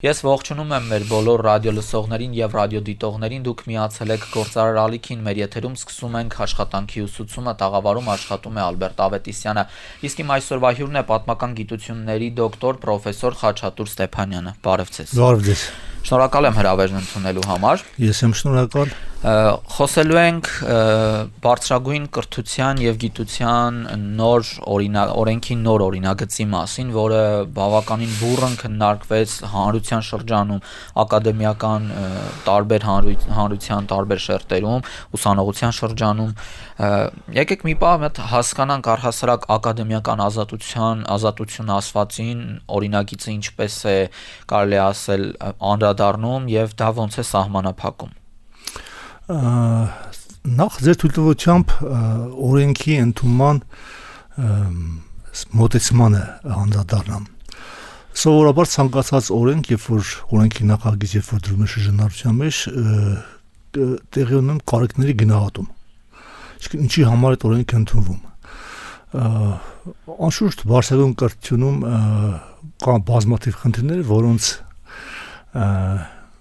Ես ողջունում եմ մեր բոլոր ռադիոլսողներին եւ ռադիոդիտողներին, դուք միացել եք Գործարար ալիքին, մեր եթերում սկսում ենք աշխատանքի ուսուցումը, տաղավարում աշխատում է Ալբերտ Ավետիսյանը, իսկ իմ այսօրվա հյուրն է պատմական գիտությունների դոկտոր պրոֆեսոր Խաչատուր Ստեփանյանը, բարև ձեզ։ Բարև ձեզ։ Շնորհակալ եմ հրավերն ընդունելու համար։ Ես եմ շնորհակալ։ Խոսելու ենք բարձրագույն կրթության եւ գիտության նոր օրենքի նոր օրինագծի մասին, որը բավականին բուռն քննարկվեց հանրության շրջանում, ակադեմիական տարբեր հանրության տարբեր շերտերում, ուսանողության շրջանում։ Եկեք մի պահ հասկանանք առհասարակ ակադեմիական ազատություն ասվածին, օրինագիծը ինչպես է կարելի ասել անդրադառնում եւ դա ոնց է սահմանափակում։ Նախ ձեր թույլտվությամբ օրենքի ընդունման մոտեցմանը անդրադառնամ։ Սովորաբար ցանկացած օրենք, երբ որ օրենքի նախագիծ երբ որ դրվում է շրջանառության մեջ, տեղի ունեն կարիքների գնահատում։ Իսկ ինչի համար այդ օրենքը ընդունվում։ Անշուշտ բարձրագույն կրթությունում կան բազմաթիվ խնդիրներ, որոնց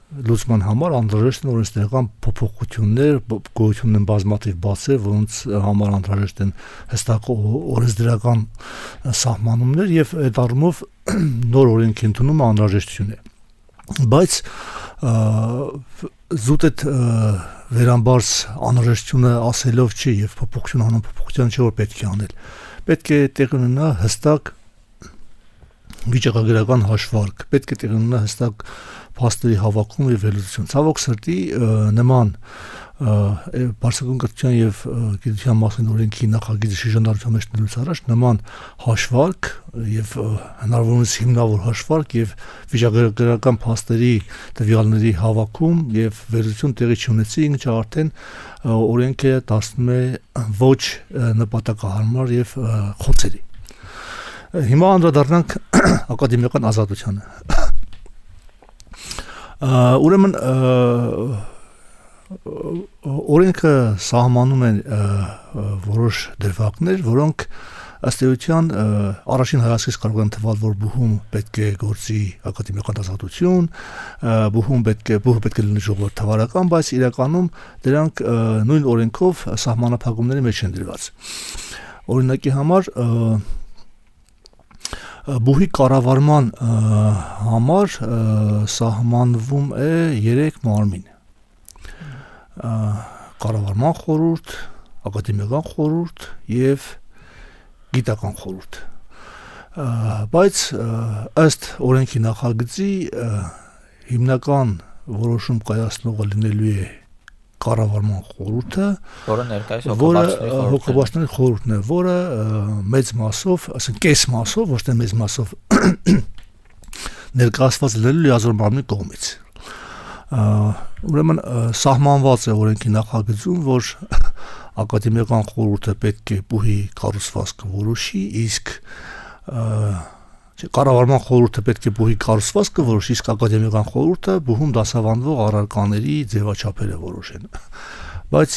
լուծման համար անհրաժեշտ են օրենսդրական փոփոխություններ, գոյություն են բազմաթիվ բացեր, որոնց համար անհրաժեշտ են հստակ օրենսդրական սահմանումներ եւ այդ առումով նոր օրենքի ընդունումը անհրաժեշտություն է։ Բայց զուտ այդ վերամբարձ անհրաժեշտությունը ասելով չի եւ փոփոխություն անուն փոփոխության չի որ պետք է անել։ Պետք է տեղի ունենա հստակ վիճակագրական հաշվարկ, պետք է տեղի ունենա հստակ փաստերի հավաքում եւ վերլուծություն։ Ցավոք սրտի նման բարձրագույն կրթության եւ գիտության մասին օրենքի նախագիծի շրջանառության մեջ դրելուց առաջ նման հաշվարկ եւ հնարավորինս հիմնավոր հաշվարկ եւ վիճակագրական փաստերի տվյալների հավաքում եւ վերլուծություն տեղի չունեցի, ինչը արդեն օրենքը դարձնում է ոչ նպատակահարմար եւ խոցելի։ Հիմա անդրադառնանք ակադեմիական ազատությանը։ Ուրեմն օրենքը սահմանում են որոշ դրվագներ, որոնք ըստ էության առաջին հայացքից կարող են թվալ, որ բուհում պետք է գործի ակադեմիական ազատություն, բուհում պետք է լինի ժողովրդավարական, բայց իրականում դրանք նույն օրենքով սահմանափակումների մեջ են դրված։ Օրինակի համար բուհի կառավարման համար սահմանվում է 3 մարմին։ Կառավարման խորհուրդ, ակադեմիական խորհուրդ եւ գիտական խորհուրդ։ Բայց ըստ օրենքի նախագծի հիմնական որոշում կայացնողը լինելու է կառավարման խորհուրդը, որը ներկայիս հոգեբանների խորհուրդն է, որը մեծ մասով, ասենք կես մասով, ոչ թե մեծ մասով ներկայացված լինելու լիազոր մարմնի կողմից։ Ուրեմն սահմանված է օրենքի նախագծում, որ ակադեմիական խորհուրդը պետք է բուհի կառուցվածքը որոշի, իսկ կառավարման խորհուրդը պետք է բուհի կառուցվածքը որոշի, իսկ ակադեմիական խորհուրդը բուհում դասավանդվող առարկաների ձևաչափերը որոշեն։ Բայց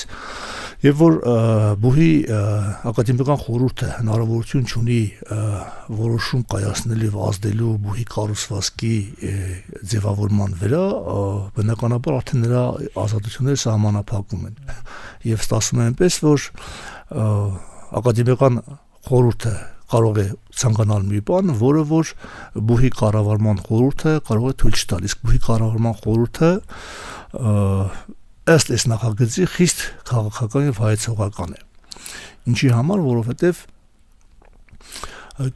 եւ որ բուհի ակադեմիական խորհուրդը հնարավորություն չունի որոշում կայացնել եւ ազդելու բուհի կառուցվածքի ձևավորման վրա, բնականաբար արդեն նրա ազատությունները սահմանափակվում են։ Եվ ստացվում է այնպես, որ ակադեմիական խորհուրդը կարող է ցանկանալ մի բան, որը որ բուհի կառավարման խորհուրդը կարող է թույլ չտալ, իսկ բուհի կառավարման խորհուրդը ըստ այս նախագծի խիստ քաղաքական եւ հայեցողական է։ Ինչի համար, որովհետեւ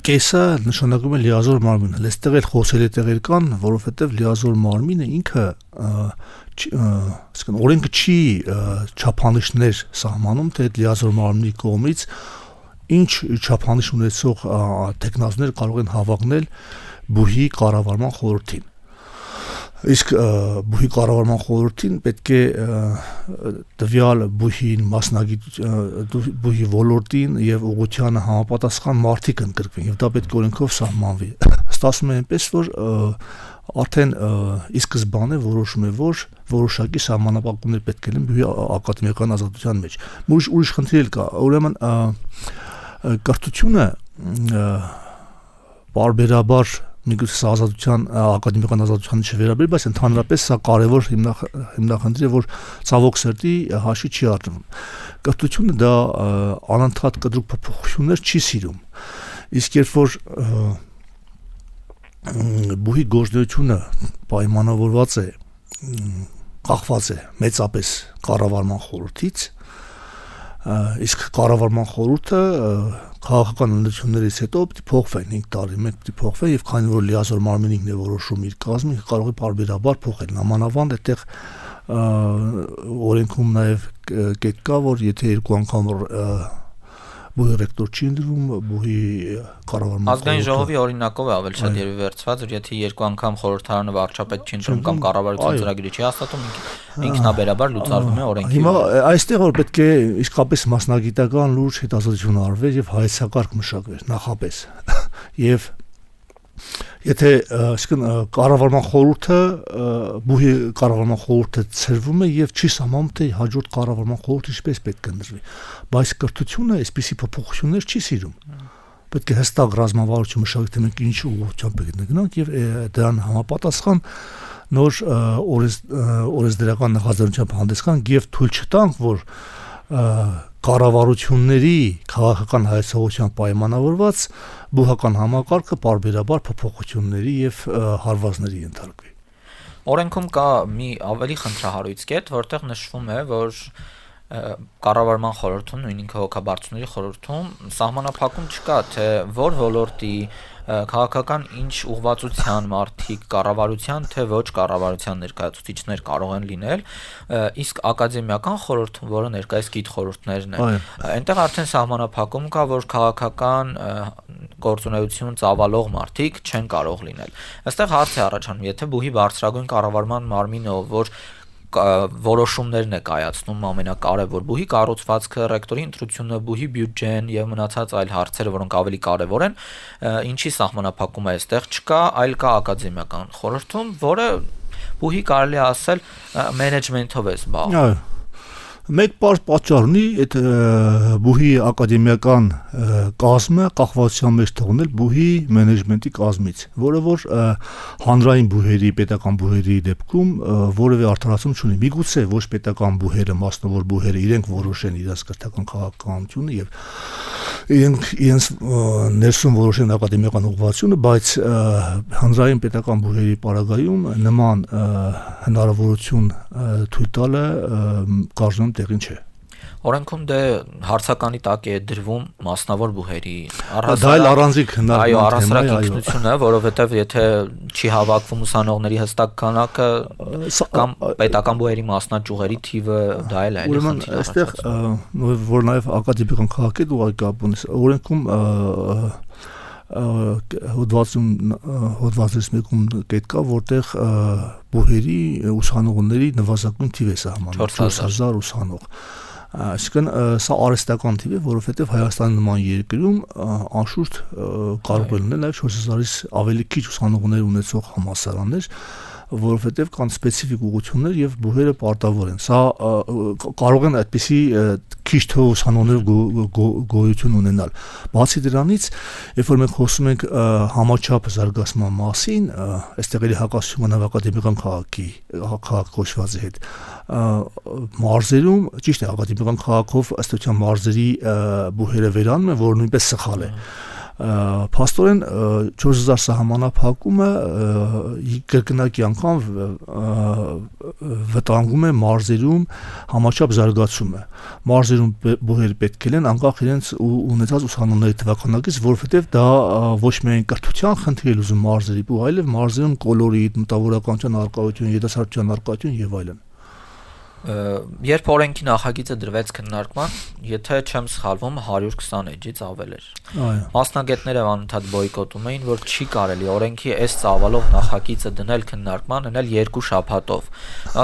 կեսը նշանակում է լիազոր մարմին։ Այստեղ էլ խոսելի տեղեր կան, որովհետեւ լիազոր մարմինը ինքը օրենքը չի չափանիշներ սահմանում, թե այդ լիազոր մարմնի կողմից ինչ չափանիշ ունեցող տեխնազներ կարող են հավակնել բուհի կառավարման խորհրդին։ Իսկ բուհի կառավարման խորհրդին պետք է տվյալ բուհին բուհի ոլորտին եւ ուղղությանը համապատասխան մարդիկ ընդգրկվեն եւ դա պետք է օրենքով սահմանվի։ Ստացվում է այնպես, որ արդեն ի սկզբանե որոշում է, որ որոշակի սահմանափակումներ պետք է լինեն բուհի ակադեմիական ազատության մեջ։ Ուրիշ խնդիր կա, ուրեմն կրթությունը բարբերաբար միգուցե սա ազատության ակադեմիական ազատության չվերաբեր, բայց ընդհանրապես սա կարևոր հիմնախնդիր է, որ ցավոք սրտի հաշվի չի առնվում։ Կրթությունը դա անընդհատ կտրուկ փոփոխություններ չի սիրում։ Իսկ երբ որ բուհի գործունեությունը պայմանավորված է, կախված է մեծապես կառավարման խորհրդից, իսկ կառավարման խորհուրդը քաղաքական ընդդիմություններից հետո պետք է փոխվեն 5 տարի մեկ պետք է փոխվեն եւ քանի որ լիազոր մարմինինքն է որոշում իր կազմը կարող է բարբերաբար փոխել նամանավանդ այդտեղ օրենքում նաեւ կետ կա որ եթե երկու անգամ բուհի ռեկտոր չի ընդրվում, բուհի կառավարման ազգային ժողովի օրինակով է ավելի շատ երևի վերցված, որ եթե երկու անգամ խորհրդարանը վարչապետ չի ընդրում կամ կառավարության ծրագիրը չի հաստատում, ինքնաբերաբար լուծարվում է օրենքի։ Հիմա այստեղ որ պետք է իսկապես մասնագիտական լուրջ հետազոտություն արվեր եւ հայեցակարգ մշակվեր նախապես։ Եվ եթե կառավարման խորհուրդը բուհի կառավարման խորհուրդը ծրվում է եւ չի սահմանում թե հաջորդ կառավարման խորհուրդը ինչպես պետք է ընդրվի, բայց կրթությունը այսպիսի փոփոխություններ չի սիրում։ Պետք է հստակ ռազմավարություն մշակել թե մենք ինչ ուղղությամբ պետք է գնանք եւ դրան համապատասխան նոր օրենսդրական նախաձեռնությամբ հանդես գանք եւ թույլ չտանք որ կառավարությունների քաղաքական հայեցողության պայմանավորված բուհական համակարգը բարբերաբար փոփոխությունների եւ հարվածների ենթարկվի։ Օրենքում կա մի ավելի խնդրահարույց կետ, որտեղ նշվում է, որ կառավարման խորհրդում, նույնիսկ հոգաբարձությունների խորհրդում սահմանափակում չկա, թե որ ոլորտի քաղաքական ինչ ուղղվածության մարդիկ կառավարության թե ոչ կառավարության ներկայացուցիչներ կարող են լինել, իսկ ակադեմիական խորհուրդում, որը ներկայիս գիտխորհուրդներն են, այնտեղ արդեն սահմանափակում կա, որ քաղաքական գործունեություն ծավալող մարդիկ չեն կարող լինել։ Այստեղ հարց է առաջանում, եթե բուհի բարձրագույն կառավարման մարմինը, որ որոշումներն է կայացնում ամենակարևոր բուհի կառուցվածքը, ռեկտորի ընտրությունը, բուհի բյուջեն եւ մնացած այլ հարցերը, որոնք ավելի կարևոր են, ինչի սահմանափակում է այստեղ չկա, այլ կա ակադեմիական խորհրդում, որը բուհի կարելի է ասել մենեջմենթով է զբաղվում։ Մեկ պատճառ ունի այդ բուհի ակադեմիական կազմը կախվածության մեջ թողնել բուհի մենեջմենտի կազմից, որը որ հանրային բուհերի, պետական բուհերի դեպքում որևէ արդարացում չունի։ Միգուցե ոչ պետական բուհերը, մասնավոր բուհերը իրենք որոշեն իրենց կրթական քաղաքականությունը եւ իրենց ներսում որոշեն ակադեմիական ուղղվածությունը, բայց հանրային պետական բուհերի պարագայում նման հնարավորություն թույլ տալը կազմում տեղին չէ։ Օրենքում դե հարցականի տակ է դրվում մասնավոր բուհերի դա այլ առանձիկ այո առասարակ ինքնությունը, որովհետև եթե չի հավաքվում ուսանողների հստակ քանակը կամ պետական բուհերի մասնաճյուղերի թիվը դա էլ այլ խնդիր է։ Այստեղ որ նաև ակադեմիական քաղաքետ ուղղակի կապ ունի, օրենքում հոդվածից մեկում կետ կա, որտեղ բուհերի ուսանողների նվազագույն թիվ է սահմանում 4000 ուսանող։ Այսինքն սա արհեստական թիվ է, որովհետև Հայաստանի նման երկրում անշուշտ կարող է լինել նաև 4000-ից ավելի քիչ ուսանողներ ունեցող համալսարաններ, որովհետև կան սպეციფიկ ուղղություններ եւ բուհերը պարտավոր են։ Սա կարող են այդպիսի քիչ թվով ուսանողներ գոյություն ունենալ։ Բացի դրանից, երբ որ մենք խոսում ենք համաչափ զարգացման մասին, այստեղ էլի հակասություն կա ակադեմիական քաղաք կոչվածի հետ։ Մարզերում, ճիշտ է, ակադեմիական քաղաքով ըստ էության մարզերի բուհերը վերանում են, որը նույնպես սխալ է։ Փաստորեն 4000 սահմանափակումը կրկնակի անգամ վտանգում է մարզերում համաչափ զարգացումը։ Մարզերում բուհեր պետք է լինեն անկախ իրենց ունեցած ուսանողների թվականակից, որովհետև դա ոչ միայն կրթության խնդիր է լուծում մարզերի բուհ, այլև մարզերում կոլորիտ, մտավորականության առկայություն, երիտասարդության առկայություն եւ այլն։ Երբ օրենքի նախագիծը դրվեց քննարկման, եթե չեմ սխալվում 120 էջից ավել էր։ Մասնագետները անընդհատ բոյկոտում էին, որ չի կարելի օրենքի այս ծավալով նախագիծը դնել քննարկման, անել 2 շաբաթով։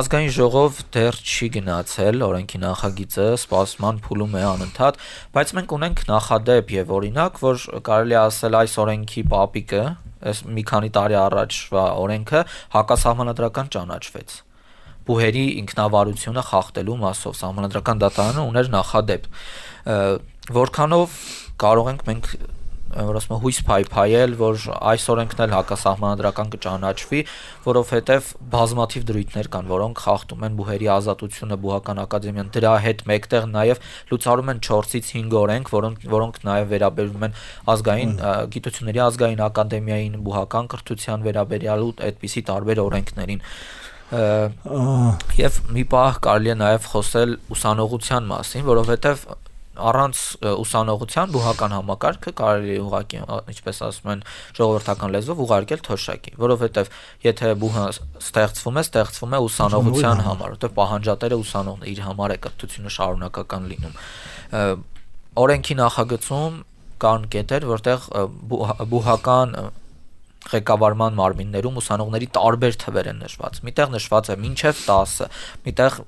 Ազգային ժողով դեռ չի գնացել, օրենքի նախագիծը սպասման փուլում է անընդհատ, բայց մենք ունենք նախադեպ եւ օրինակ, որ կարելի է ասել այս օրենքի պապիկը, այս մի քանի տարի առաջվա օրենքը հակասահմանադրական ճանաչվեց։ Բուհերի ինքնավարությունը խախտելու մասով սահմանադրական դատարանը ուներ նախադեպ, որքանով կարող ենք մենք որ ասում եմ հույս փայփայել, որ այս օրենքն էլ հակասահմանադրական կճանաչվի, որովհետև բազմաթիվ դրույթներ կան, որոնք խախտում են բուհերի ազատությունը, բուհական ակադեմիան, դրա հետ մեկտեղ նաև լուծարում են 4-ից 5 օրենք, որոնք նաև վերաբերում են ազգային գիտությունների ազգային ակադեմիային, բուհական կրթության վերաբերյալ ու այդպիսի տարբեր օրենքներին։ Եվ մի պահ կարելի է նաև խոսել ուսանողության մասին, որովհետև առանց ուսանողության բուհական համակարգը կարելի է ուղղակի, ինչպես ասում են ժողովրդական լեզվով, ուղարկել թոշակի, որովհետև եթե բուհը ստեղծվում է ուսանողության համար, որովհետև պահանջատերը ուսանողն է, իր համար է կրթությունը շարունակական լինում։ Օրենքի նախագծում կան կետեր, որտեղ բուհական ղեկավարման մարմիններում ուսանողների տարբեր թվեր են նշված։ Միտեղ նշված է մինչև 10, միտեղ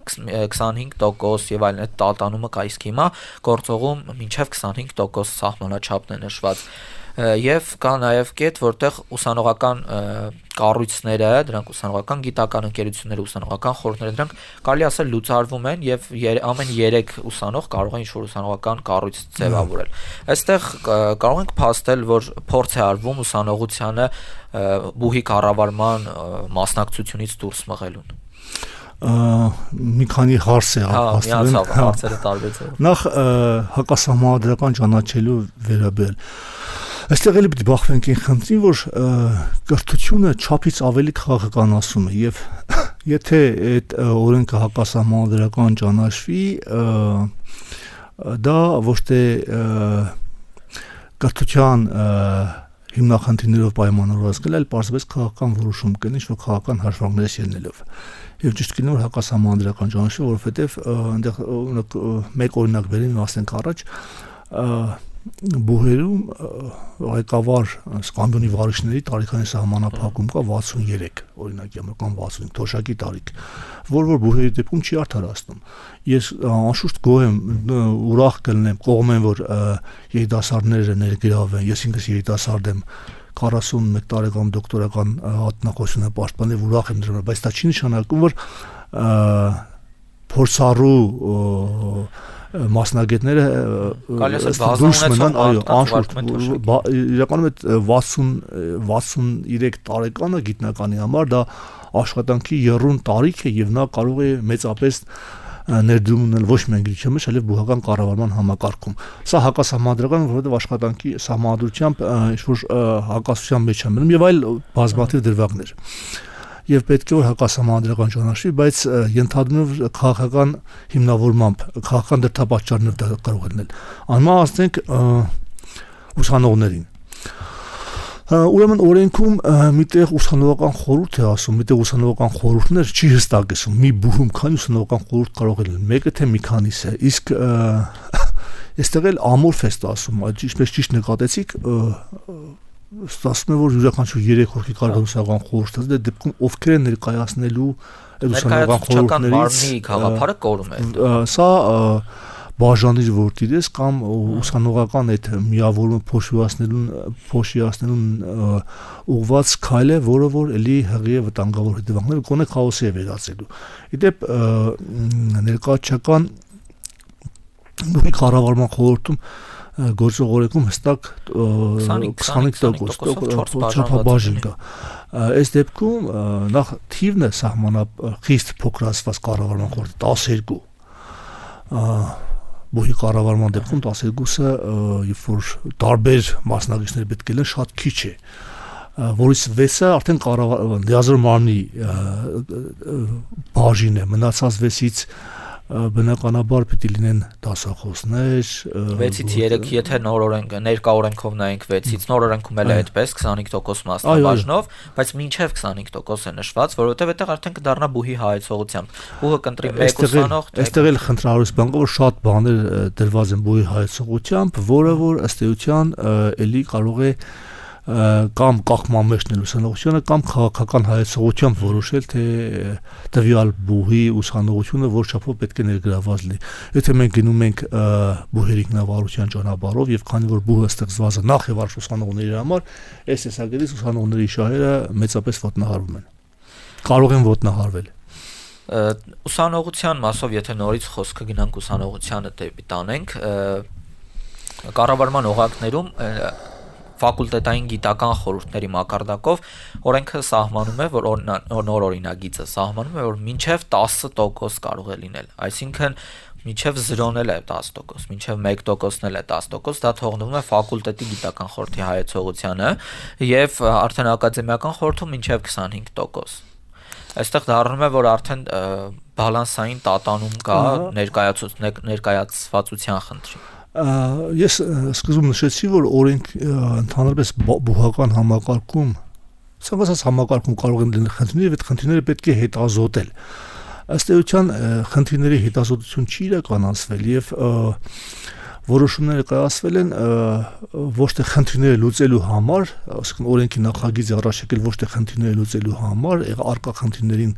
25% եւ այլն, այդ տատանումը կա, իսկ հիմա գործողում մինչև 25% սահմանաչափն է նշված։ Եվ կա նաև կետ, որտեղ ուսանողական կառույցները, դրանք ուսանողական գիտական ընկերությունները, ուսանողական խորհուրդները, դրանք կարելի ասել լուծարվում են եւ ամեն 3 ուսանող կարող է ինչ-որ ուսանողական կառույց ձևավորել։ Այստեղ կարող ենք փաստել, որ փորձ է արվում ուսանողությանը բուհի կառավարման մասնակցությունից դուրս մղելուն։ Մի քանի հարց է հասցրել հարցերը տարբեր ձևով։ Նախ հակասահմանադրական ճանաչելու վերաբերյալ այստեղ էլի պիտի բախվենք այն խնդրին, որ կրթությունը չափից ավելի քաղաքականացում է եւ եթե այդ օրենքը հակասահմանադրական ճանաչվի, դա ոչ թե կրթության հիմնախնդիրներով պայմանավորված կլինի, այլ պարզապես քաղաքական որոշում կլինի, ինչ-որ քաղաքական հաշվարկներից ելնելով։ Եվ ճիշտ կլինի, որ հակասահմանադրական ճանաչվի, որովհետեւ այնտեղ մեկ օրինակ բերենք ասենք առաջ բուհերում ղեկավար Սկանդոնի վարիշների տարիքային սահմանափակում կա 63 օրինակ կամ 65 թոշակի տարիք, որ բուհերի դեպքում չի արդարացնում։ Ես անշուշտ գոհ եմ, ուրախ կլինեմ, կողմ եմ, որ երիտասարդները ներգրավեն, ես ինքս երիտասարդ եմ, 41 տարեկան դոկտորական հատնախոսություն եմ պաշտպանել, ուրախ եմ դրա, բայց դա չի նշանակում, որ փորձառու մասնագետները դուրս մնան, այո, անշուշտ իրականում այդ 63 տարեկանը գիտնականի համար դա աշխատանքի եռուն տարիք է եւ նա կարող է մեծապես ներդրում ունել ոչ միայն գիտության մեջ, այլև բուհական կառավարման համակարգում։ Սա հակասահմանադրական, որովհետեւ աշխատանքի սահմանադրությամբ ինչ-որ հակասության մեջ է մնում եւ այլ բազմաթիվ դրվագներ։ Եվ պետք է որ հակասահմանադրական ճանաչվի, բայց ենթադրում է քաղաքական հիմնավորմամբ, քաղաքական դրդապատճառներով դա կարող է լինել։ Անմա ասենք ուսանողներին։ Ուրեմն օրենքում միտեղ ուսանողական խորհուրդ է ասում, միտեղ ուսանողական խորհուրդներ չի հստակեցում, մի բուհում քանի ուսանողական խորհուրդ կարող է լինել, մեկը թե մի քանիսը, իսկ այստեղ էլ ամորֆ է ասում, ինչպես ճիշտ նկատեցիք, ստացվում է, որ յուրաքանչյուր 3 հոգի կարող է ուսանողական խորհուրդ դե դեպքում ովքեր են ներկայացնելու այդ ուսանողական խորհուրդներից գաղափարը կորում է։ Սա բաժանիչ որտիրես կամ ուսանողական այդ միավորումը փոշիացնելուն ուղղված քայլ է, որը որ էլի հղի է վտանգավոր հետևանքները գոնե քաոսի է վերածելու։ Իդեպ ներկայացական բուհի կառավարման խորհրդում գործող օրենքում հստակ 25% չափաբաժին կա։ Այս դեպքում նախ թիվն է խիստ փոքրացված կառավարման խորհրդի 12 բուհի կառավարման դեպքում 12-ը երբ որ տարբեր մասնակիցներ պետք է լինեն շատ քիչ է, որից 6-ը արդեն լիազոր մարմնի բաժին է, մնացած 6-ից բնականաբար պետք է լինեն դասախոսներ 6-ից 3, եթե նոր օրենք ներկա օրենքով նայենք 6-ից, նոր օրենքում էլ է այդպես 25% մասնաբաժնով, բայց մինչև 25% է նշված, որովհետև այդտեղ արդեն կդառնա բուհի հայեցողությամբ։ Բուհը կընտրի մեկ ուսանող, այստեղ էլ խնդրահարույց բան կա, որ շատ բաներ դրված են բուհի հայեցողությամբ, որը որ ըստ էության էլի կարող է կամ կախման մեջ ուսանողությունը կամ քաղաքական հայեցողությամբ որոշել թե տվյալ բուհի ուսանողությունը որ չափով պետք է ներգրավված լինի։ Եթե մենք գնում ենք բուհերի ինքնավարության ճանապարհով եւ քանի որ բուհը ստեղծված է նախ եւ առաջ ուսանողների համար, այս տեսակետից ուսանողների շահերը մեծապես ոտնահարվում են։ Կարող են ոտնահարվել։ Ուսանողության մասով եթե նորից խոսքը գնանք ուսանողությանը դեպի տանենք, կառավարման օղակներում ֆակուլտետային գիտական խորհուրդների մակարդակով օրենքը սահմանում է, որ նոր օրինագիծը սահմանում է, որ մինչև 10% կարող է լինել, այսինքն մինչև 0-ն էլ է 10%, մինչև 1%-ն էլ է 10%, դա թողնվում է ֆակուլտետի գիտական խորհրդի հայեցողությանը եւ արդեն ակադեմիական խորհրդում մինչև 25%։ Այստեղ դառնում է, որ արդեն բալանսային տատանում կա ներկայացվածության խնդրի։ Ես սկզբում նշեցի, որ օրենք ընդհանրապես բուհական համակարգում, ցանկացած համակարգում կարող են լինել խնդիրներ, եւ այդ խնդիրները պետք է հետազոտել։ Ըստ էության խնդիրների հետազոտություն չի իրականացվել եւ որոշումները կայացվել են ոչ թե խնդիրները լուծելու համար, ասենք օրենքի նախագիծը առաջ եկել ոչ թե խնդիրները լուծելու համար, արկա խնդիրներին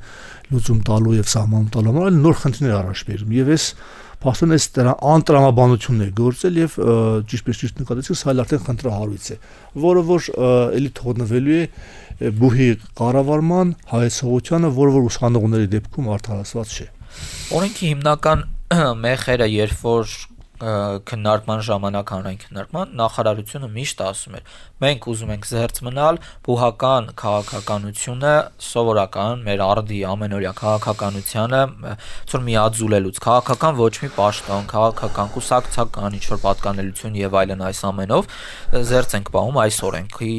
լուծում տալու եւ սահմանում տալու համար, այլ նոր խնդիրներ առաջ բերում։ Եվ ես փաստորեն այս անտրամաբանությունն է գործել եւ ճիշտ նկատեցիք, սա արդեն խնդրահարույց է, որը որ էլի թողնվելու է բուհի կառավարման հայեցողությանը, որը որ ուսանողների դեպքում արդարացված չէ։ Օրենքի հիմնական մեխերը, երբ որ քննարկման ժամանակ հանրային քննարկման նախարարությունը միշտ ասում էր. մենք ուզում ենք զերծ մնալ բուհական քաղաքականությունը, սովորական մեր արդի ամենօրյա քաղաքականությանը ցույց միաձուլելուց, քաղաքական ոչ մի պաշտոն, քաղաքական կուսակցական ինչ որ պատկանելություն եւ այլն այս ամենով զերծ ենք պահում այս օրենքի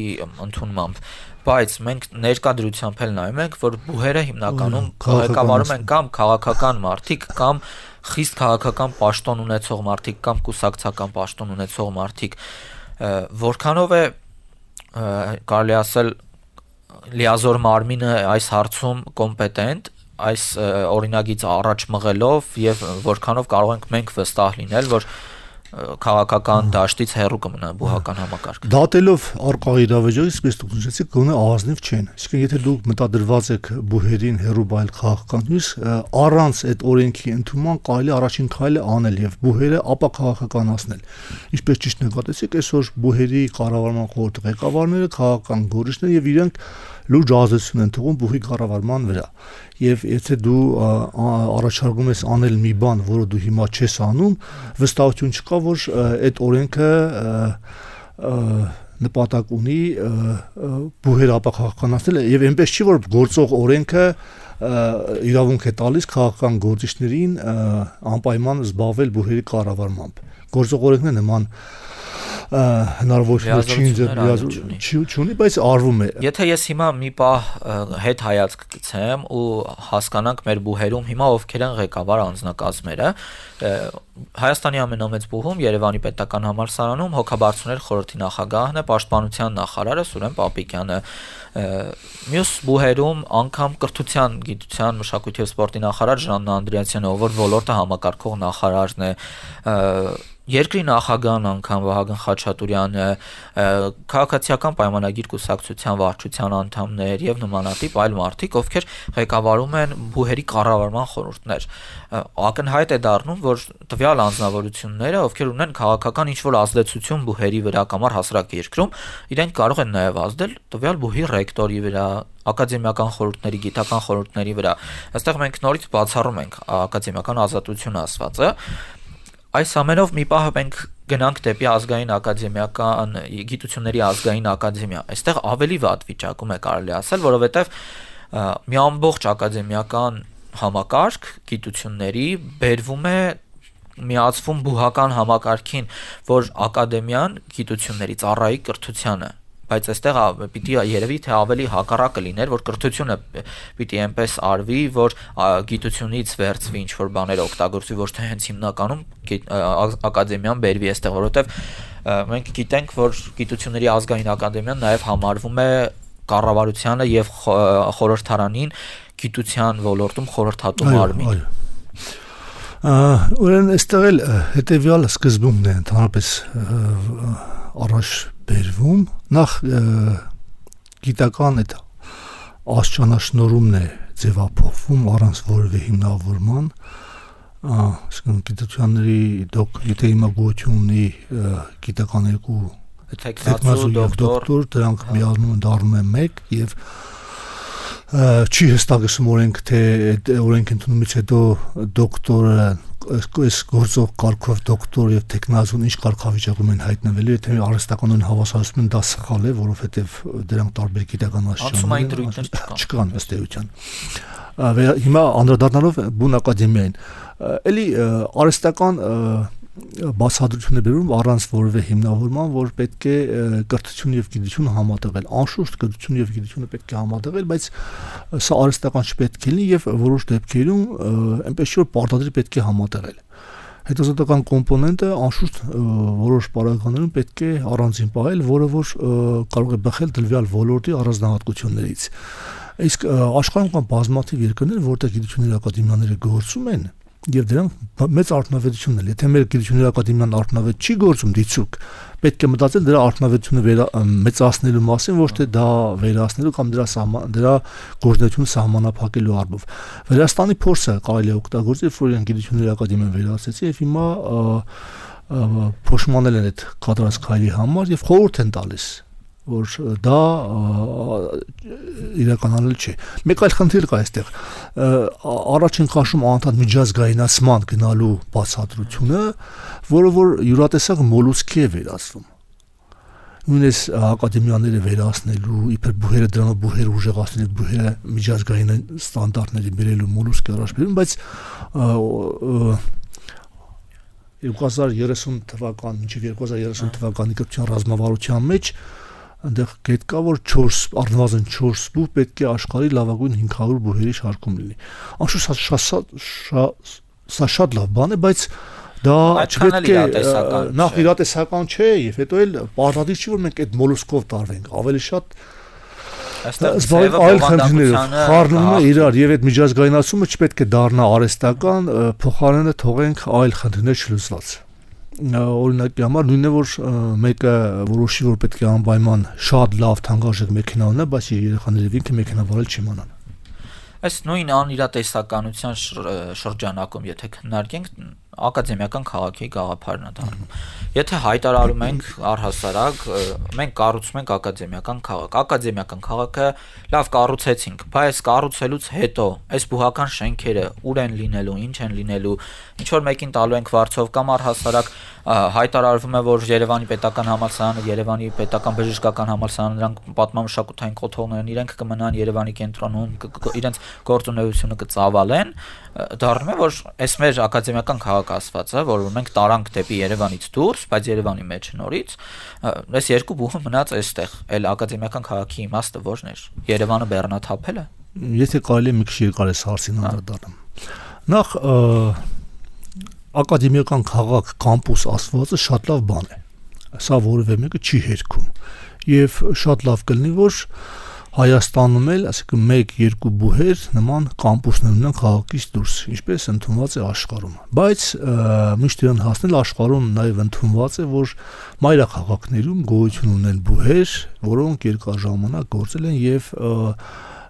ընդունմամբ։ Բայց մենք ներկայությամբ էլ նայում ենք, որ բուհերը հիմնականում ղեկավարում են կամ քաղաքական մարդիկ, կամ խիստ քաղաքական պաշտոն ունեցող մարդիկ, կամ կուսակցական պաշտոն ունեցող մարդիկ, որքանով է կարելի ասել լիազոր մարմինը այս հարցում կոմպետենտ, այս օրինագիծը առաջ մղելով եւ որքանով կարող ենք մենք վստահ լինել, որ քաղաքական դաշտից հեռու կմնա բուհական համակարգը։ Դատելով արկա իրավիճակից, պես դուք նշեցիք, գոնե ազնիվ չեն։ Իսկ եթե դուք մտադրված եք բուհերին հեռու բայել քաղաքականից, առանց այդ օրենքի ընդունման կարելի առաջին քայլը անել եւ բուհերը ապա քաղաքականացնել։ Ինչպես ճիշտ նկատեցիք, այսօր բուհերի կառավարման խորհրդի ղեկավարները քաղաքական գորիչներ եւ իրենք լուրջ ազդեցություն են թողում բուհի կառավարման վրա։ Եվ եթե դու առաջարկում ես անել մի բան, որը դու հիմա չես անում, վստահություն չկա, որ այդ օրենքը նպատակ ունի բուհերը ապա քաղաքականացնել եւ այնպես չի, որ գործող օրենքը իրավունք է տալիս քաղաքական գործիչներին անպայման զբաղվել բուհերի կառավարմամբ։ Գործող օրենքն է նման հնարավորություն չունի, բայց արվում է։ Եթե ես հիմա մի պահ հետ հայացք գցեմ ու հասկանանք մեր բուհերում հիմա ովքեր են ղեկավար անձնակազմերը, Հայաստանի ամենամեծ բուհում Երևանի պետական համալսարանում հոգաբարձուներ խորհրդի նախագահն է, պաշտպանության նախարարը Սուրեն Պապիկյանը, մյուս բուհերում անգամ կրթության, գիտության, մշակույթի եւ սպորտի նախարար Ժաննա Անդրեասյանը, ով որ ոլորտը համակարգող նախարարն է, երկրի նախագահն անգամ Վահագն Խաչատուրյանը, քաղաքացիական պայմանագիր կուսակցության վարչության անդամներ եւ նմանատիպ այլ մարդիկ, ովքեր ղեկավարում են բուհերի կառավարման խորհուրդներ, ակնհայտ է դառնում, որ տվյալ անձնավորությունները, ովքեր ունեն քաղաքական ինչ-որ ազդեցություն բուհերի վրա կամ հասարակ երկրում, իրենք կարող են նաեւ ազդել տվյալ բուհի ռեկտորի վրա, ակադեմիական խորհուրդների, գիտական խորհուրդների վրա։ Այստեղ մենք նորից բացառում ենք ակադեմիական ազատությունը ասվածը։ Այս ամենով մի պահ մենք գնանք դեպի ազգային ակադեմիական գիտությունների ազգային ակադեմիա։ Այստեղ ավելի վատ վիճակում է կարելի ասել, որովհետև մի ամբողջ ակադեմիական համակարգ գիտությունների բերվում է միացվում բուհական համակարգին, որ ակադեմիան գիտությունների ծառայի կրթությանը, բայց այստեղ պիտի երևի թե ավելի հակառակը լիներ, որ կրթությունը պիտի այնպես արվի, որ գիտությունից վերցվի ինչ-որ բաներ օգտագործվի, ոչ թե հենց հիմնականում ակադեմիան բերվի այստեղ, որովհետև մենք գիտենք, որ գիտությունների ազգային ակադեմիան նաև համարվում է կառավարությանը եւ խորհրդարանին գիտության ոլորտում խորհրդատու մարմին։ Ուրեմն այստեղ էլ հետեւյալ սկզբունքն է ընդհանրապես առաջ բերվում, նախ գիտական այդ աստիճանաշնորհումն է ձևափոխվում առանց որևէ հիմնավորման, գիտությունների եթե հիմա գոյություն ունի գիտական երկու տեխնացու դոկտոր, դրանք միանում դառնում են մեկ եւ չի հստակեցում օրենք թե օրենք ընդունումից հետո դոկտորը այս գործող կարգով դոկտոր եւ տեխնազուն ինչ կարգավիճակում են հայտնվելու, եթե արհեստականորեն հավասարեցում են դա սխալ է, որովհետեւ դրանք տարբեր գիտական աստիճաններ չկան ըստ էության։ Հիմա անդրադառնալով բուն ակադեմիային, էլի արհեստական բացատրություն է բերում առանց որևէ հիմնավորման, որ պետք է կրթություն եւ գիտություն համատեղել։ Անշուշտ կրթություն եւ գիտությունը պետք է համատեղել, բայց սա արհեստական չպետք է լինի եւ որոշ դեպքերում այնպես որ պարտադիր պետք է համատեղել։ Հետազոտական կոմպոնենտը անշուշտ որոշ պարագաներում պետք է առանձին պահել, որը որ կարող է բխել դրվյալ ոլորտի առանձնահատկություններից։ Իսկ աշխարհում կան բազմաթիվ երկրներ, որտեղ գիտությունների ակադեմիաները գործում են եւ դրանք մեծ արդյունավետություն ունեն։ Եթե մեր գիտությունների ակադեմիան արդյունավետ չի գործում դիցուկ, պետք է մտածել դրա արդյունավետությունը մեծացնելու մասին, ոչ թե դա վերացնելու կամ դրա գործունեությունը սահմանափակելու առումով։ Վրաստանի փորձը կարելի է օգտագործել, որ իրեն գիտությունների ակադեմիան վերացրեցի եւ հիմա փոշմանել են այդ կադրած քայլի համար եւ խորհուրդ են տալիս, որ դա իրականանալ չէ։ Մեկ այլ խնդիր կա այստեղ։ Առաջին քաշում անդադ միջազգայնացման գնալու բացատրությունը, որը որ յուրատեսակ մոլուսկի է վերածվում։ Նույնիսկ ակադեմիաները վերացնելու, իբր բուհերը դրանով բուհեր ուժեղացնելու, բուհերը միջազգային ստանդարտների բերելու մոլուսկի առաջ բերում, բայց 2030 թվական մինչև 2030 թվականի կրթության ռազմավարության մեջ այնտեղ գետ կա, որ 4 առնվազն 4 բուհ պետք է աշխարհի լավագույն 500 բուհերի շարքում լինի։ Անշուշտ սա շատ լավ բան է, բայց դա չպետք է նախ իրատեսական չէ եւ հետո էլ պարտադիր չի որ մենք այդ մոլուսկով տարվենք, ավելի շատ այստեղ այլ խնդիրներով խառնում է իրար եւ այդ միջազգայնացումը չպետք է դառնա արհեստական, փոխարենը թողենք այլ խնդիրներ չլուծված։ Օրինակի համար նույնն է որ մեկը որոշի որ պետք է անպայման շատ լավ թանկարժեք մեքենա ունենա, բայց երեխաները ինքը մեքենա վարել չիմանան։ Այս նույն անիրատեսականության շրջանակում եթե քննարկենք ակադեմիական քաղաքի գաղափարն է դառնում։ Եթե հայտարարում ենք առհասարակ մենք կառուցում ենք ակադեմիական քաղաք, ակադեմիական քաղաքը լավ կառուցեցինք, բայց կառուցելուց հետո այս բուհական շենքերը ուր են լինելու, ինչ են լինելու, ինչ որ մեկին տալու ենք վարձով կամ առհասարակ հայտարարվում է որ Երևանի պետական համալսարանը, Երևանի պետական բժշկական համալսարանը նրանք պատմամշակութային կոթողներ են, իրենք կմնան Երևանի կենտրոնում, իրենց գործունեությունը կծավալեն, դառնում է որ այս մեր ակադեմիական քաղաք ասվածը, որ մենք տարանք դեպի Երևանից դուրս, բայց Երևանի մեջ նորից, այս երկու բուհը մնաց այստեղ, այլ ակադեմիական քաղաքի իմաստը ո՞րն էր։ Երևանը բեռնաթափել է։ Եթե կարելի է մի քիչ երկար էս հարցին անդրադառնամ։ Նախ ակադեմիական քաղաք կամպուս ասվածը շատ լավ բան է։ Սա որևէ մեկը չի հերքում։ Եվ շատ լավ կլինի, որ Հայաստանում էլ, ասենք 1-2 բուհեր նման կամպուսներ ունեն քաղաքից դուրս, ինչպես ընդունված է աշխարհում։ Բայց միշտ իրեն հասնել աշխարհում նաև ընդունված է, որ մայրաքաղաքներում գոյություն ունեն բուհեր, որոնք երկար ժամանակ գործել են եւ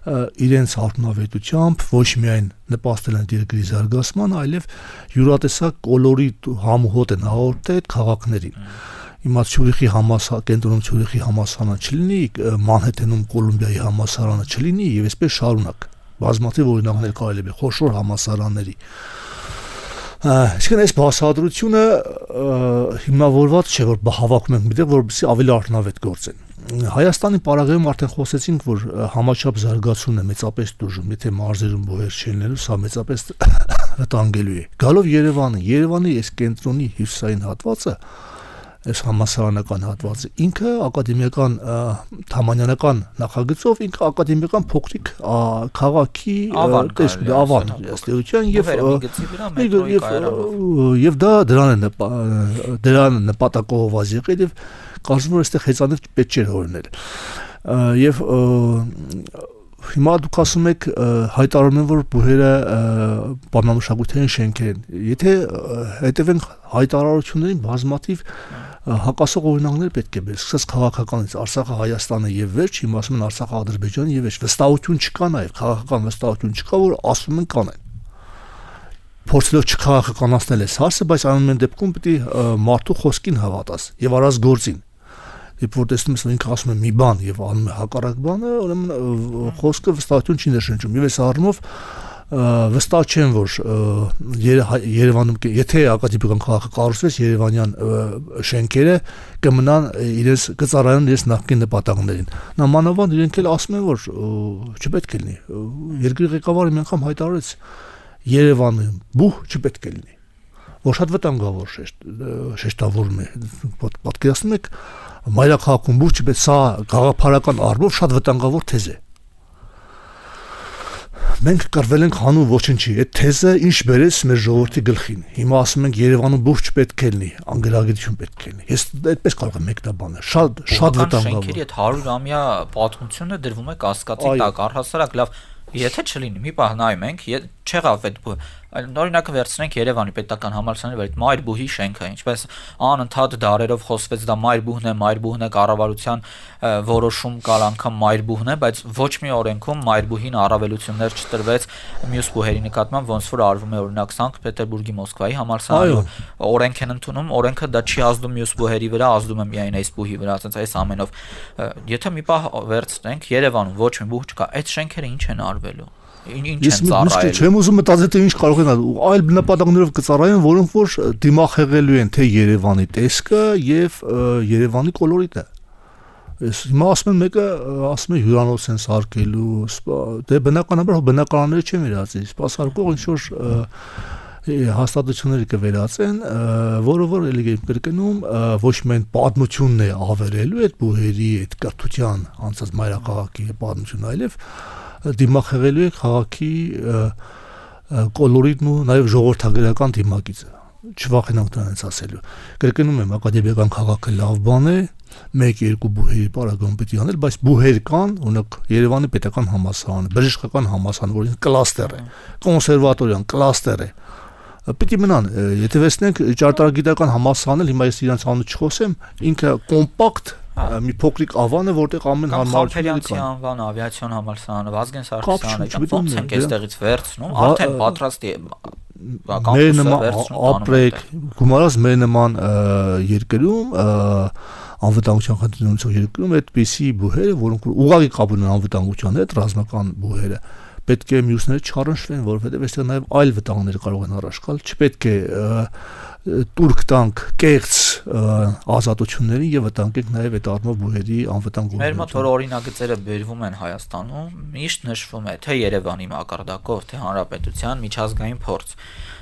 իրենց արդյունավետությամբ ոչ միայն նպաստել են երկրի զարգացման, այլև յուրատեսակ կոլորիտ համոհոտ են հաղորդել քաղաքներին։ Հիմա Ցյուրիխի կենտրոնում Ցյուրիխի համալսարանը չլինի, Մանհեթենում Կոլումբիայի համալսարանը չլինի եւ այսպես շարունակ։ Բազմաթիվ օրինակներ կարելի է խոշոր համալսարանների։ Այսինքն այս բացատրությունը հիմնավորված չէ, որ հավաքում ենք միտեղ, որպեսզի ավելի արդյունավետ գործեն։ Հայաստանի պարագայում արդեն խոսեցինք, որ համաչափ զարգացումն է մեծապես դժում, եթե մարզերում բոհեր չելնելու, սա մեծապես վտանգելու է։ Գալով Երևանի այս կենտրոնի հյուսիսային հատվածը այս համալսարանական հատվածը ինքը ակադեմիական թամանյանական նախագծով ինքը ակադեմիական փոքրիկ քաղաքի ավան ըստեյության եւ դա դրան նպատակով եղել եւ կարծում եմ այստեղ հեծանիվ պետք չէր հորինել եւ հիմա դուք ասում եք հայտարարում են որ բուհերը պատմամշակութային շենքեր են եթե հետևենք հայտարարություններին բազմաթիվ հակասող օրինակներ պետք է բերել, սկսած քաղաքականից Արցախը Հայաստանը եւ վերջ, հիմա ասում են Արցախը Ադրբեջանը եւ վերջ, վստահություն չկա նաեւ, քաղաքական վստահություն չկա, որ ասում են կանեն։ Փորձելով չքաղաքականացնել այս հարցը, բայց ամեն դեպքում պետք է մարդու խոսքին հավատաս եւ արած գործին։ Երբ որ տեսնում ես, որ ինքը ասում է մի բան եւ անում է հակառակ բանը, ուրեմն խոսքը վստահություն չի ներշնչում։ Եվ այս առումով վստահ չեմ, որ Երևանում, եթե ակադեմիկական քաղաքը կառուցվեց, երևանյան շենքերը կմնան իրենց կծառայեն իրենց նախկին նպատակներին։ Նամանավանդ իրենք էլ ասում են, որ չպետք է լինի։ Երկրի ղեկավարը մի անգամ հայտարարեց Երևանը բուհ չպետք է լինի, որ շատ վտանգավոր շեշտավորում է։ Պատկերացնում եք, մայրաքաղաքում բուհ չպետք, սա գաղափարական առումով շատ վտանգավոր թեզ է։ Մենք կռվել ենք հանուն ոչնչի, այդ թեզը ինչ բերեց մեր ժողովրդի գլխին։ Հիմա ասում ենք Երևանում բուհ չպետք է լինի, անգրագիտություն պետք է լինի։ Ես այդպես կարող եմ մեկնաբանել, շատ վտանգավոր։ Շենքերի այդ 100-ամյա պատմությունը դրվում է կասկածի տակ, առհասարակ լավ, եթե չլինի, մի պահ նայում ենք, չեղավ այդ բուհը, օրինակը վերցնենք Երևանի պետական համալսարանի վրա այդ Մայր-բուհի շենքը, ինչպես անընդհատ դարերով խոսվեց դա Մայր-բուհն է, կառավարության որոշում կար անգամ Մայր-բուհն է, բայց ոչ մի օրենքում Մայր-բուհին առավելություններ չտրվեց մյուս բուհերի նկատմամբ, ոնց որ արվում է օրինակ Սանկտ Պետերբուրգի Մոսկվայի համալսարանի օրենք են ընդունում, օրենքը դա չի ազդում մյուս բուհերի վրա, ազդում է միայն այս բուհի վրա, այս ամենով։ Եթե մի պահ վերցնենք Երևանում ոչ մի բուհ չկա, այդ շենքերը ինչ են արվելու։ Ինչ են ծառայելու։ Չեմ ուզում մտածել թե ինչ կարող են այլ նպատակներով կծառայեն, որոնք որ դիմախեղելու են թե Երևանի տեսքը եւ Երևանի կոլորիտը։ Ես հիմա ասում եմ մեկը ասում է հյուրանոց են սարքելու, դե բնականաբար բնակարանները չեն վերածի, սպասարկող ինչ որ հաստատությունները կվերածեն, որը որ էլի կրկնում ոչ միայն պատմությունն է ավերելու այդ բուհերի, այդ կրթության անցած մայրաքաղաքի պատմությունը, այլև դիմախեղելու է քաղաքի կոլորիտն ու նաև ժողովրդագրական դիմակիցը։ Չվախենանք դրանից ասելու։ Կրկնում եմ, ակադեմիկական քաղաքը լավ բան է, 1-2 բուհերի պարագայում պետք է անել, բայց բուհեր կան, օրինակ Երևանի պետական համալսարանը, բժշկական համալսարանը, որ կլաստեր է, կոնսերվատորիան կլաստեր է։ Պիտի մնան, եթե վերցնենք ճարտարագիտական համալսարանը, հիմա ես իրանց անունը չխոսեմ, ինքը կոմպակտ մի փոքրիկ ավան է, որտեղ ամեն հարմարությունները կան։ Անվան ավիացիոն համալսարանը, Վազգեն Սարգսյանը, ոնց ենք այստեղից վերցնում, արդեն պատրաստ է ապրեք, գումարած մեր նման երկրում անվտանգության խնդիրներով երկրում այդպիսի բուհերը, որոնք ուղղակի կապ ունեն անվտանգության հետ, ռազմական բուհերը, պետք է մյուսները չառնչվեն, որովհետև այստեղ նաև այլ վտանգներ կարող են առաջ գալ, չպետք է տուրք տանք կեղծ ազատություններին եւ վտանգենք նաեւ այդ առումով բուհերի անվտանգ Մեր մոտ որ օրինագծերը բերվում են Հայաստանում, միշտ նշվում է թե Երևանի մակարդակով, թե հանրապետության միջազգային փորձ։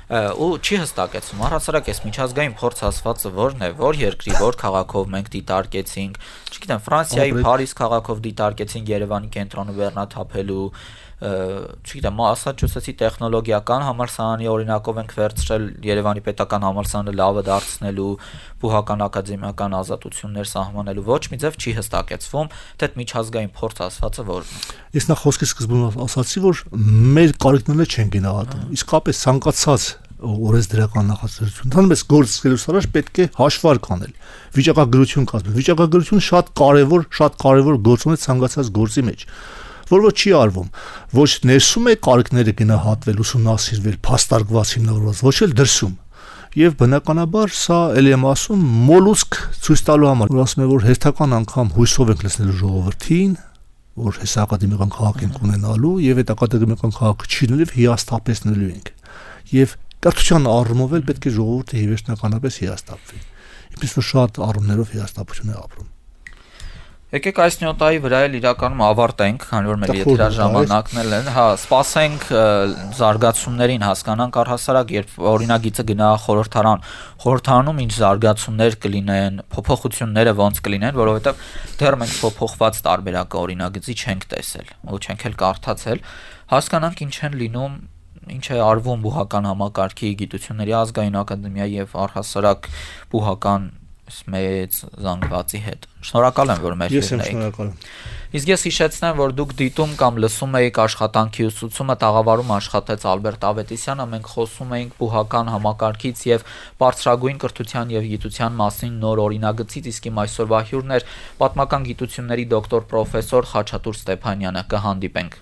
Ու չի հստակեցում, առհասարակ այս միջազգային փորձ ասվածը որն է, որ երկրի, որ քաղաքով մենք դիտարկեցինք, չգիտեմ, Ֆրանսիայի Փարիզ քաղաքով դիտարկեցինք Երևանի կենտրոնը բեռնաթափելու, չգիտեմ, Մասաչուսեթսի տեխնոլոգիական համալսարանի օրինակով ենք վերցրել Երևանի պետական համալսարանը լավը դարձնելու, բուհական ակադեմիական ազատություններ սահմանելու, ոչ մի ձև չի հստակեցվում, թե այդ միջազգային փորձ ասվածը որն է։ Ես նախ խոսքիս սկզբում ասացի, որ մեր կարիքները չեն գնահատում, իսկապես ցանկացած օրենսդրական նախաձեռնություն, ընդհանրապես գործ սկսելուց առաջ պետք է հաշվարկ անել, վիճակագրություն կազմել։ Վիճակագրությունը շատ կարևոր գործոն է ցանկացած գործի մեջ, որը չի արվում, ոչ ներսում է կարիքները գնահատվել, ուսումնասիրվել, փաստարկված, հիմնավորված, ոչ էլ դրսում։ Եվ բնականաբար սա ելի եմ ասում մոլուսկ ցույց տալու համար, որ ասում եմ, որ հերթական անգամ հույսով ենք լցնելու ժողովրդին, որ հեսա ակադեմիկական քաղաք ենք ունենալու եւ այդ ակադեմիկական քաղաքը չի լինելու հիասթափեցնելու ենք։ Եվ կրթության առումով էլ պետք է ժողովուրդը վերջնականապես հիասթափվի։ Ինչպես որ շատ առումներով հիասթափություն է ապրում։ Եկեք այս նյոտայի վրա էլ իրականում ավարտենք, քանի որ մեր եթերաժամանակն էլ է, սպասենք զարգացումներին, հասկանանք առհասարակ, երբ օրինագիծը գնա խորհրդարանում ինչ զարգացումներ կլինեն, փոփոխությունները ոնց կլինեն, որովհետև դեռ մենք փոփոխված տարբերակը օրինագծի չենք տեսել, ու չենք էլ կարդացել, հասկանանք ինչ են լինում, ինչ է արվում բուհական համակարգի գիտությունների ազգային ակադեմիայի եւ առհասարակ բուհական մեծ զանգվածի հետ։ Շնորհակալ եմ, որ մեր հետն եք։ Իսկ ես հիշեցնեմ, որ դուք դիտում կամ լսում եք աշխատանքի ուսուցումը տաղավարում աշխատեց Ալբերտ Ավետիսյանը, մենք խոսում էինք բուհական համակարգից եւ բարձրագույն կրթության եւ գիտության մասին նոր օրինագծից, իսկ իմ այսօրվա հյուրն էր պատմական գիտությունների դոկտոր պրոֆեսոր Խաչատուր Ստեփանյանը։ Կհանդիպենք։